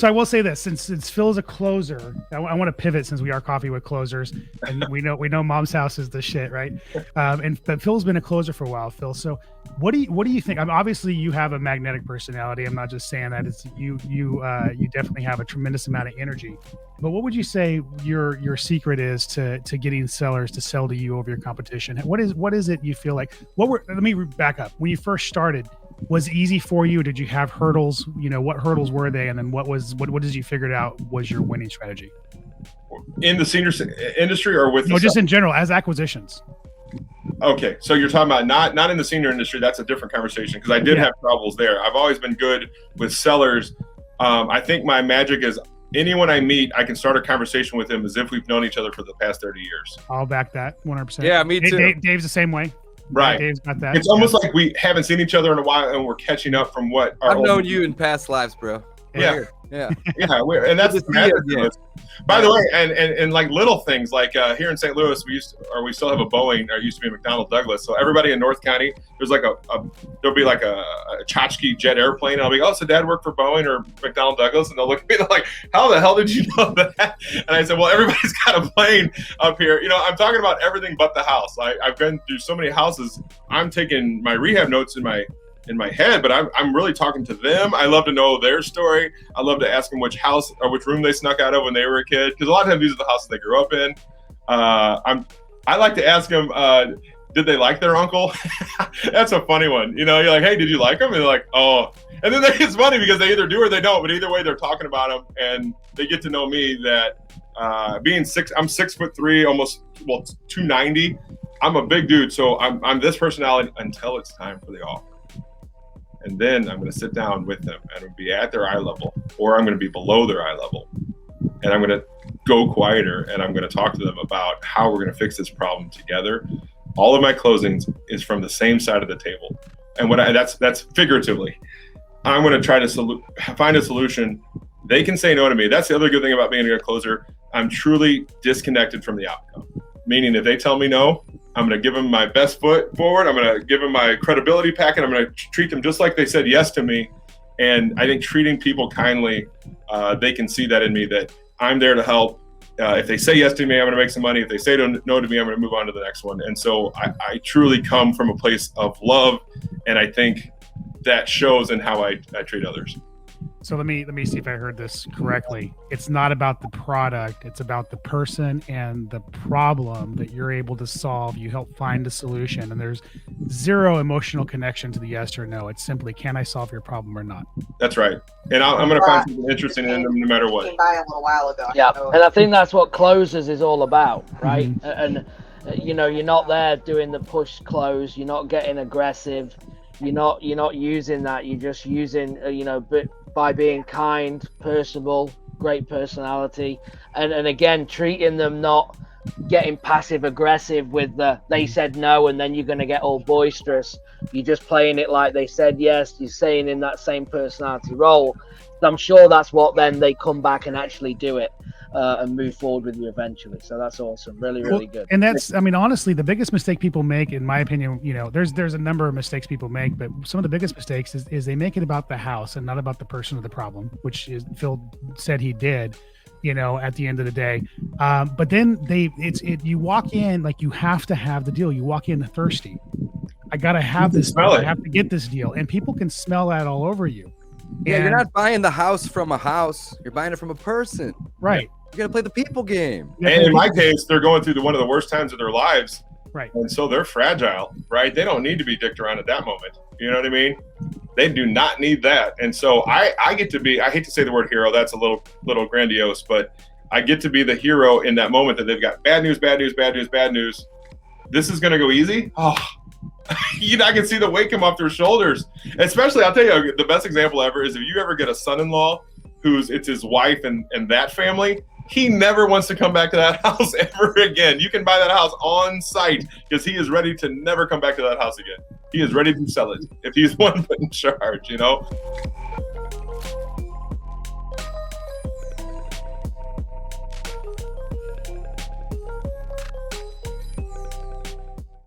So I will say this, since Phil is a closer, I want to pivot since we are coffee with closers, and we know Mom's house is the shit, right? But Phil's been a closer for a while, Phil. So what do you think? Obviously you have a magnetic personality. I'm not just saying that. It's you definitely have a tremendous amount of energy. But what would you say your secret is to getting sellers to sell to you over your competition? What is it you feel like? Let me back up. When you first started, was it easy for you? Did you have hurdles? What hurdles were they? And then what did you figure out was your winning strategy? In the senior industry or with? No, just in general as acquisitions. Okay. So you're talking about not in the senior industry. That's a different conversation because I did have troubles there. I've always been good with sellers. I think my magic is anyone I meet, I can start a conversation with them as if we've known each other for the past 30 years. I'll back that 100%. Yeah, me too. Dave's the same way. Right. Dave's got that. It's almost like we haven't seen each other in a while and we're catching up from what I've known you in past lives, bro. Yeah. Yeah. And that's the magic. By the way, and like little things like here in St. Louis, we still have a Boeing, or used to be a McDonnell Douglas. So everybody in North County, there's like there'll be like a tchotchke jet airplane. And I'll be, oh, so Dad worked for Boeing or McDonnell Douglas, and they'll look at me and they're like, how the hell did you know that? And I said, well, everybody's got a plane up here. I'm talking about everything but the house. I've been through so many houses. I'm taking my rehab notes in my head, but I'm really talking to them. I love to know their story. I love to ask them which house or which room they snuck out of when they were a kid, because a lot of times these are the houses they grew up in. I like to ask them, did they like their uncle? That's a funny one. You're like, hey, did you like him? And they're like, oh. And then it's funny because they either do or they don't, but either way they're talking about him, and they get to know me that I'm 6'3", almost 290. I'm a big dude, so I'm this personality until it's time for the offer. And then I'm going to sit down with them and I'm be at their eye level, or I'm going to be below their eye level. And I'm going to go quieter and I'm going to talk to them about how we're going to fix this problem together. All of my closings is from the same side of the table. And that's figuratively. I'm going to try to find a solution. They can say no to me. That's the other good thing about being a closer. I'm truly disconnected from the outcome. Meaning if they tell me no, I'm going to give them my best foot forward. I'm going to give them my credibility packet. I'm going to treat them just like they said yes to me. And I think treating people kindly, they can see that in me, that I'm there to help. If they say yes to me, I'm going to make some money. If they say no to me, I'm going to move on to the next one. And so I truly come from a place of love. And I think that shows in how I treat others. So let me see if I heard this correctly. It's not about the product. It's about the person and the problem that you're able to solve. You help find a solution, and there's zero emotional connection to the yes or no. It's simply, can I solve your problem or not? That's right. And I'm going to find something interesting in them no matter what. Came by a little while ago. Yeah, and I think that's what closers is all about, right? Mm-hmm. And you're not there doing the push close. You're not getting aggressive. You're not using that. You're just using by being kind, personable, great personality, and again treating them, not getting passive aggressive with they said no and then you're going to get all boisterous. You're just playing it like they said yes. You're saying in that same personality role. So I'm sure that's what then they come back and actually do it and move forward with you eventually. So that's awesome. Really, really good. And that's, honestly, the biggest mistake people make, in my opinion, there's a number of mistakes people make, but some of the biggest mistakes is they make it about the house and not about the person or the problem, which is Phil said he did, at the end of the day. But then you walk in, like you have to have the deal. You walk in thirsty. I got to have this. I have to get this deal. And people can smell that all over you. Yeah, you're not buying the house from a house. You're buying it from a person. Right. You got to play the people game. And in my case, they're going through one of the worst times of their lives. Right. And so they're fragile, right? They don't need to be dicked around at that moment. You know what I mean? They do not need that. And so I get to be, I hate to say the word hero. That's a little grandiose, but I get to be the hero in that moment that they've got bad news, bad news, bad news, bad news. This is going to go easy. Oh, I can see the weight come off their shoulders. Especially, I'll tell you, the best example ever is if you ever get a son-in-law it's his wife and that family, he never wants to come back to that house ever again. You can buy that house on site because he is ready to never come back to that house again. He is ready to sell it if he's one put in charge,